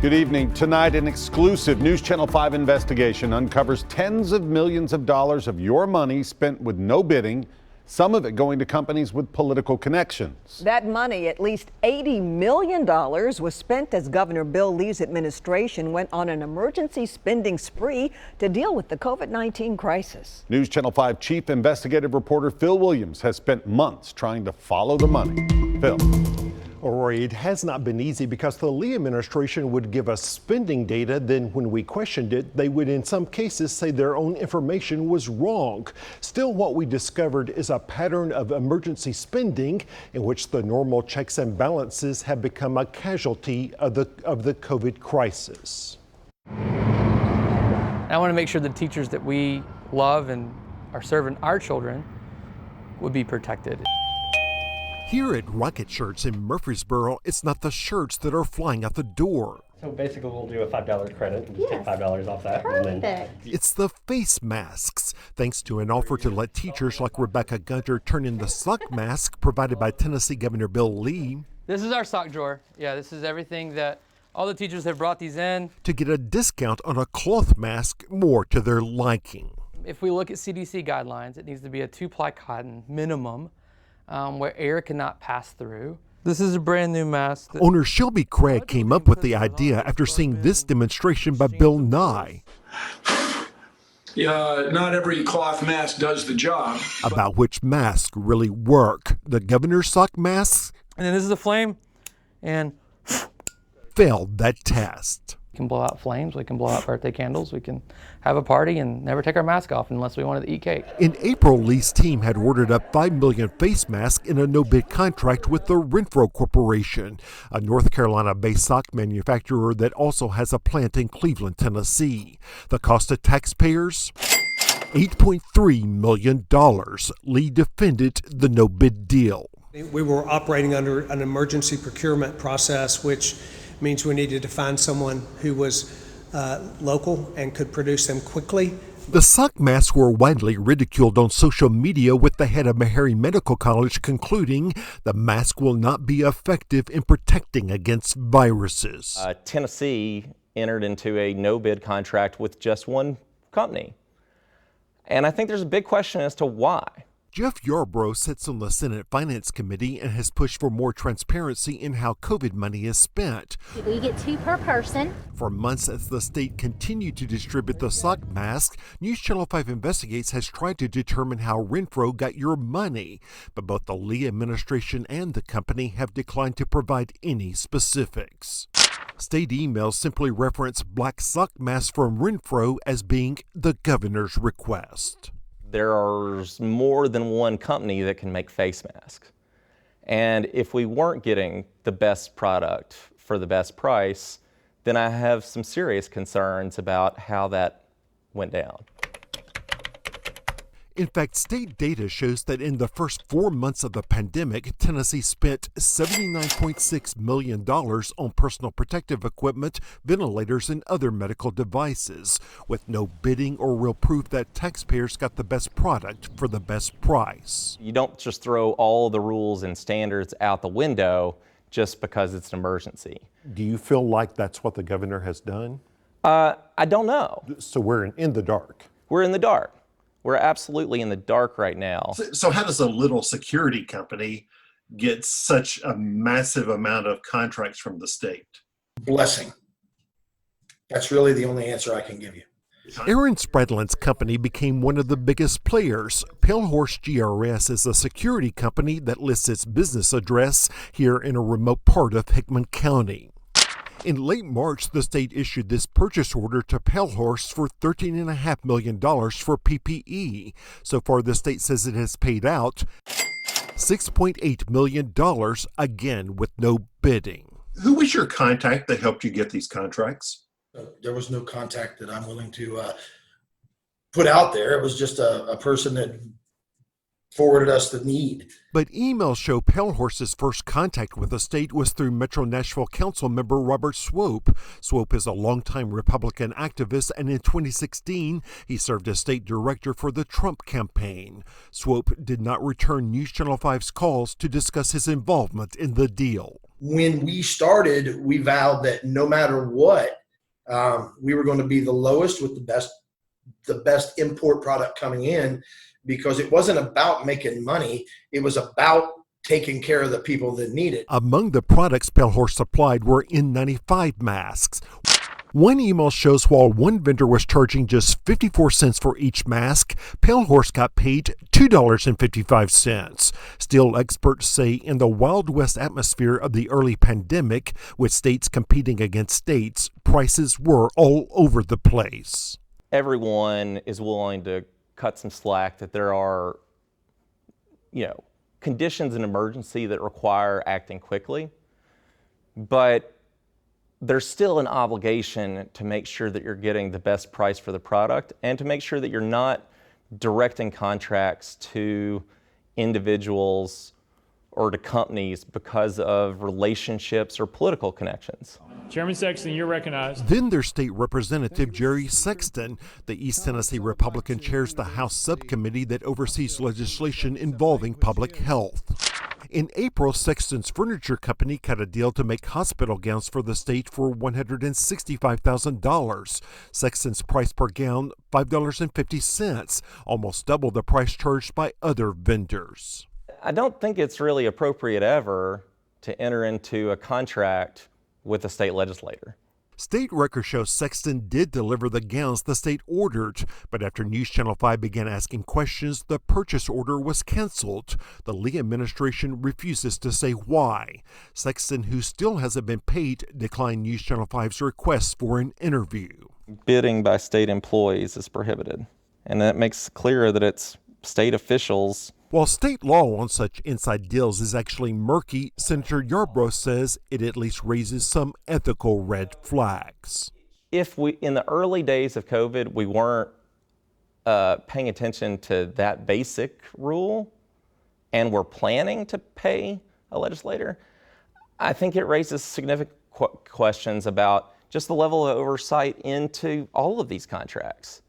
Good evening. Tonight, an exclusive News Channel 5 investigation uncovers tens of millions of dollars of your money spent with no bidding, some of it going to companies with political connections. That money, at least $80 million, was spent as Governor Bill Lee's administration went on an emergency spending spree to deal with the COVID-19 crisis. News Channel 5 chief investigative reporter Phil Williams has spent months trying to follow the money. Phil. Rory, it has not been easy because the Lee administration would give us spending data, then when we questioned it, they would in some cases say their own information was wrong. Still, what we discovered is a pattern of emergency spending in which the normal checks and balances have become a casualty of the COVID crisis. I want to make sure the teachers that we love and are serving our children would be protected. Here at Rocket Shirts in Murfreesboro, it's not the shirts that are flying out the door. So basically we'll do a $5 credit and just take $5 off that. Perfect. And then It's the face masks, thanks to an offer to let teachers like Rebecca Gunter turn in the sock mask provided by Tennessee Governor Bill Lee. This is our sock drawer. Yeah, this is everything that all the teachers have brought these in. To get a discount on a cloth mask more to their liking. If we look at CDC guidelines, it needs to be a 2-ply cotton minimum where air cannot pass through. This is a brand new mask. Owner Shelby Craig came up with the idea after seeing this demonstration by Bill Nye. Not every cloth mask does the job. About which masks really work. The governor's sock masks And then this is a flame, and failed that test. we can blow out flames, we can blow out birthday candles, we can have a party and never take our mask off unless we wanted to eat cake. In April, Lee's team had ordered up 5 million face masks in a no-bid contract with the Renfro Corporation, a North Carolina-based sock manufacturer that also has a plant in Cleveland, Tennessee. The cost to taxpayers? $8.3 million. Lee defended the no-bid deal. We were operating under an emergency procurement process, which means we needed to find someone who was local and could produce them quickly. The sock masks were widely ridiculed on social media, with the head of Meharry Medical College concluding the mask will not be effective in protecting against viruses. Tennessee entered into a no-bid contract with just one company. And I think there's a big question as to why. Jeff Yarbrough sits on the Senate Finance Committee and has pushed for more transparency in how COVID money is spent. We get 2 per person. For months, as the state continued to distribute the sock mask, News Channel 5 Investigates has tried to determine how Renfro got your money. But both the Lee administration and the company have declined to provide any specifics. State emails simply reference black sock masks from Renfro as being the governor's request. There's more than one company that can make face masks. And if we weren't getting the best product for the best price, then I have some serious concerns about how that went down. In fact, state data shows that in the first 4 months of the pandemic, Tennessee spent $79.6 million on personal protective equipment, ventilators, and other medical devices, with no bidding or real proof that taxpayers got the best product for the best price. You don't just throw all the rules and standards out the window just because it's an emergency. Do you feel like that's what the governor has done? I don't know. So we're in the dark. We're in the dark. We're absolutely in the dark right now. So how does a little security company get such a massive amount of contracts from the state? Blessing. That's really the only answer I can give you. Aaron Spradlin's company became one of the biggest players. Pale Horse GRS is a security company that lists its business address here in a remote part of Hickman County. In late March, the state issued this purchase order to Pale Horse for $13.5 million for PPE. So far, the state says it has paid out $6.8 million, again with no bidding. Who was your contact that helped you get these contracts? There was no contact that I'm willing to put out there. It was just a person that forwarded us the need. But emails show Pale Horse's first contact with the state was through Metro Nashville Council member Robert Swope. Swope is a longtime Republican activist, and in 2016, he served as state director for the Trump campaign. Swope did not return News Channel 5's calls to discuss his involvement in the deal. When we started, we vowed that no matter what, we were going to be the lowest with the best import product coming in, because it wasn't about making money. It was about taking care of the people that need it. Among the products Pale Horse supplied were N95 masks. One email shows while one vendor was charging just 54 cents for each mask, Pale Horse got paid $2.55. Still, experts say in the Wild West atmosphere of the early pandemic, with states competing against states, prices were all over the place. Everyone is willing to cut some slack, that there are, conditions in emergency that require acting quickly, but there's still an obligation to make sure that you're getting the best price for the product and to make sure that you're not directing contracts to individuals or to companies because of relationships or political connections. Chairman Sexton, you're recognized. Then there's State Representative Jerry Sexton. The East Tennessee Republican chairs the House subcommittee that oversees legislation involving public health. In April, Sexton's furniture company cut a deal to make hospital gowns for the state for $165,000. Sexton's price per gown, $5.50, almost double the price charged by other vendors. I don't think it's really appropriate ever to enter into a contract with a state legislator. State records show Sexton did deliver the gowns the state ordered, but after News Channel 5 began asking questions, the purchase order was canceled. The Lee administration refuses to say why. Sexton, who still hasn't been paid, declined News Channel 5's request for an interview. Bidding by state employees is prohibited, and that makes clear that it's state officials. While state law on such inside deals is actually murky, Senator Yarbrough says it at least raises some ethical red flags. If in the early days of COVID, we weren't paying attention to that basic rule and we're planning to pay a legislator, I think it raises significant questions about just the level of oversight into all of these contracts.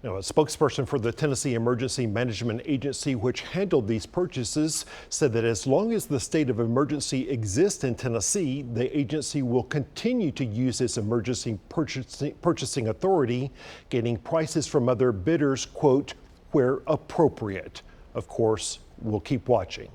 Now, a spokesperson for the Tennessee Emergency Management Agency, which handled these purchases, said that as long as the state of emergency exists in Tennessee, the agency will continue to use its emergency purchasing authority, getting prices from other bidders, quote, where appropriate. Of course, we'll keep watching.